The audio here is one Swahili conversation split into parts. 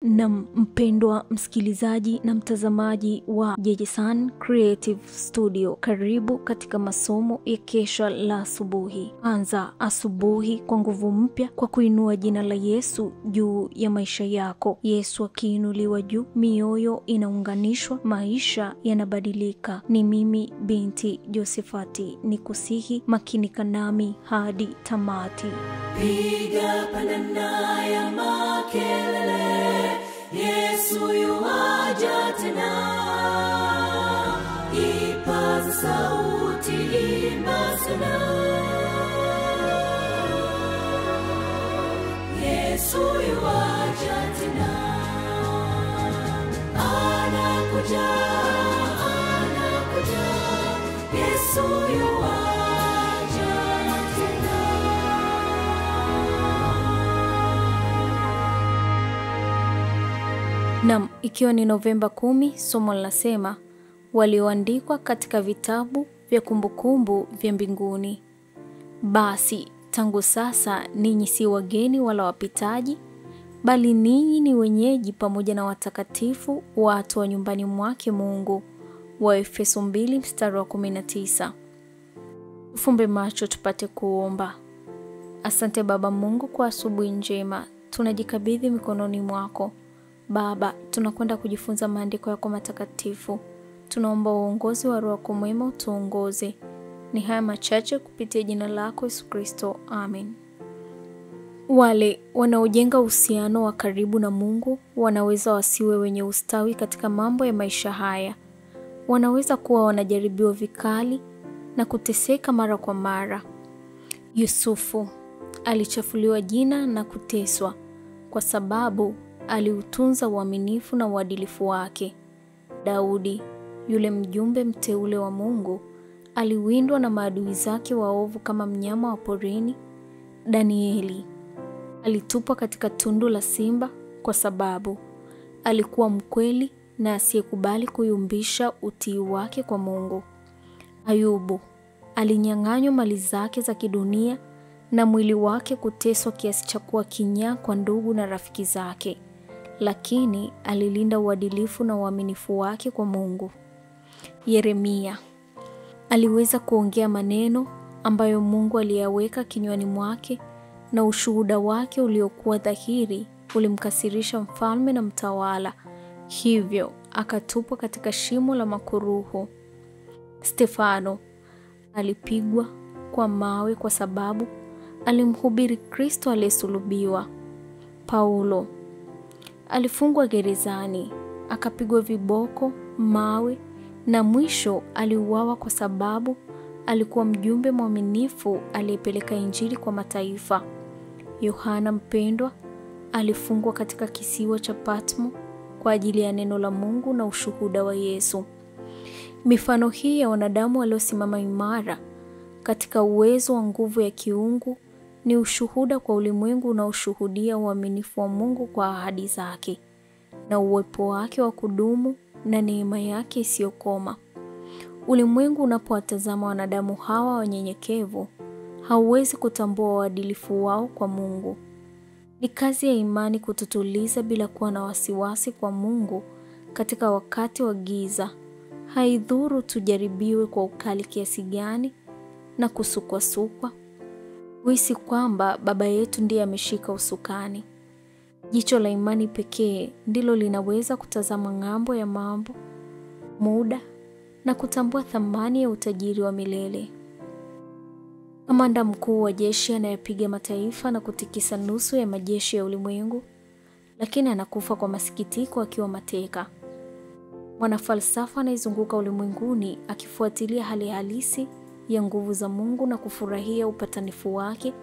Na mpendwa msikilizaji na mtazamaji wa JJ Creative Studio, karibu katika masomo ya kesha la asubuhi. Anza asubuhi kwa nguvu mpya kwa kuinua jina la Yesu juu ya maisha yako. Yesu akiinuliwa juu, mioyo inaunganishwa, maisha yanabadilika. Ni mimi binti Josefati, nikusihi makinika nami hadi tamati. Piga panana ya makelele, Yesu yuaja tena. Ipaza sauti, imba sana. Yesu yuaja tena. Anakuja, anakuja. Yesu yuaja tena. Naam, ikiwa ni Novemba 10, somo linasema walioandikwa katika vitabu vya kumbukumbu vya mbinguni. Basi tangu sasa ninyi si wageni wala wapitaji, bali ninyi ni wenyeji pamoja na watakatifu, watu wa nyumbani mwake Mungu. Waefeso 2:19. Tufumbe macho tupate kuomba. Asante Baba Mungu kwa asubuhi njema. Tunajikabidhi mikononi mwako. Baba, tunakwenda kujifunza maandiko yako matakatifu. Tunaomba uongozi wa Roho yako mwema utuongoze. Ni haya machache kupitia jina lako Yesu Kristo. Amen. Wale wanaojenga uhusiano wa karibu na Mungu wanaweza wasiwe wenye ustawi katika mambo ya maisha haya. Wanaweza kuwa wanajaribiwa vikali na kuteseka mara kwa mara. Yusufu alichafuliwa jina na kuteswa kwa sababu aliutunza uaminifu na uadilifu wake. Daudi, yule mjumbe mteule wa Mungu, aliwindwa na maadui zake waovu kama mnyama wa porini. Danieli alitupwa katika tundu la simba kwa sababu alikuwa mkweli na asiyekubali kuyumbisha utii wake kwa Mungu. Ayubu alinyang'anywa mali zake za kidunia na mwili wake kuteswa kiasi cha kuwa kinyaa kwa ndugu na rafiki zake, lakini alilinda uadilifu na uaminifu wake kwa Mungu. Yeremia aliweza kuongea maneno ambayo Mungu aliyaweka kinywani mwake, na ushuhuda wake uliokuwa dhahiri ulimkasirisha mfalme na mtawala, hivyo akatupwa katika shimo la makuruhu. Stefano alipigwa kwa mawe kwa sababu alimhubiri Kristo aliyesulubiwa. Paulo alifungwa gerezani, akapigwa viboko, mawe, na mwisho aliuawa kwa sababu alikuwa mjumbe mwaminifu aliyepeleka Injili kwa mataifa. Yohana mpendwa alifungwa katika kisiwa cha Patmo kwa ajili ya neno la Mungu na ushuhuda wa Yesu. Mifano hii ya wanadamu waliosimama imara katika uwezo wa nguvu ya kiungu ni ushuhuda kwa ulimwengu unaoshuhudia uaminifu wa Mungu kwa ahadi zake na uwepo wake wa kudumu na neema yake isiyokoma. Ulimwengu unapowatazama wanadamu hawa wanyenyekevu, hauwezi kutambua uadilifu wao kwa Mungu. Ni kazi ya imani kututuliza bila kuwa na wasiwasi kwa Mungu katika wakati wa giza. Haidhuru tujaribiwe kwa ukali kiasi gani na kusukwasukwa, kuhisi kwamba Baba yetu ndiye ameshika usukani. Jicho la imani pekee ndilo linaweza kutazama ng'ambo ya mambo, muda, na kutambua thamani ya utajiri wa milele. Kamanda mkuu wa jeshi anayepiga mataifa na kutikisa nusu ya majeshi ya ulimwengu, lakini anakufa kwa masikitiko akiwa mateka. Mwanafalsafa anayezunguka ulimwenguni akifuatilia hali halisi ya nguvu za Mungu na kufurahia upatanifu wake,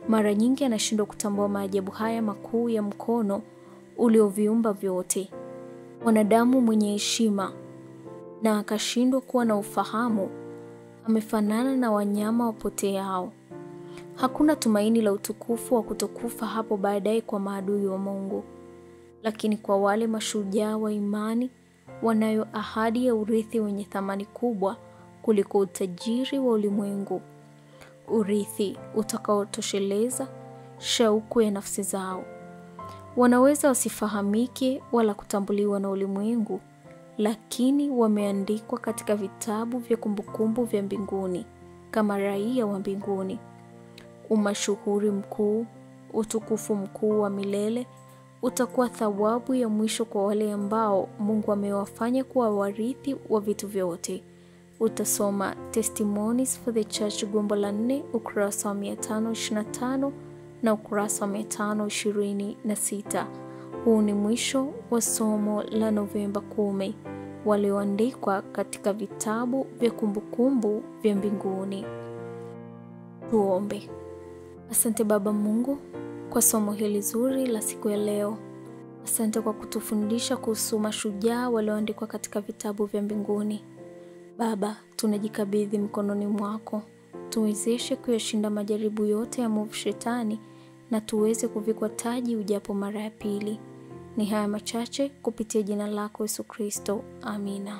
mara nyingi anashindwa kutambua maajabu haya makuu ya mkono ulioviumba vyote. Wanadamu mwenye heshima na akashindwa kuwa na ufahamu amefanana na wanyama wapoteao. Hakuna tumaini la utukufu wa kutokufa hapo baadaye kwa maadui wa Mungu, lakini kwa wale mashujaa wa imani wanayo ahadi ya urithi wenye thamani kubwa kuliko utajiri wa ulimwengu. Urithi utakaotosheleza shauku ya nafsi zao. Wanaweza wasifahamike wala kutambuliwa na ulimwengu, lakini wameandikwa katika vitabu vya kumbukumbu vya mbinguni kama raia wa mbinguni. Umashuhuri mkuu, utukufu mkuu wa milele utakuwa thawabu ya mwisho kwa wale ambao Mungu amewafanya kuwa warithi wa vitu vyote. Utasoma Testimonies for the Church gombo la 4 ukurasa wa 525 na ukurasa wa 526. Huu ni mwisho wa somo la Novemba 10, walioandikwa katika vitabu vya kumbukumbu vya mbinguni. Tuombe. Asante Baba Mungu kwa somo hili zuri la siku ya leo. Asante kwa kutufundisha kuhusu mashujaa walioandikwa katika vitabu vya mbinguni. Baba, tunajikabidhi mkononi mwako. Tuwezeshe kuyashinda majaribu yote ya mwovu Shetani na tuweze kuvikwa taji ujapo mara ya pili. Ni haya machache kupitia jina lako Yesu Kristo. Amina.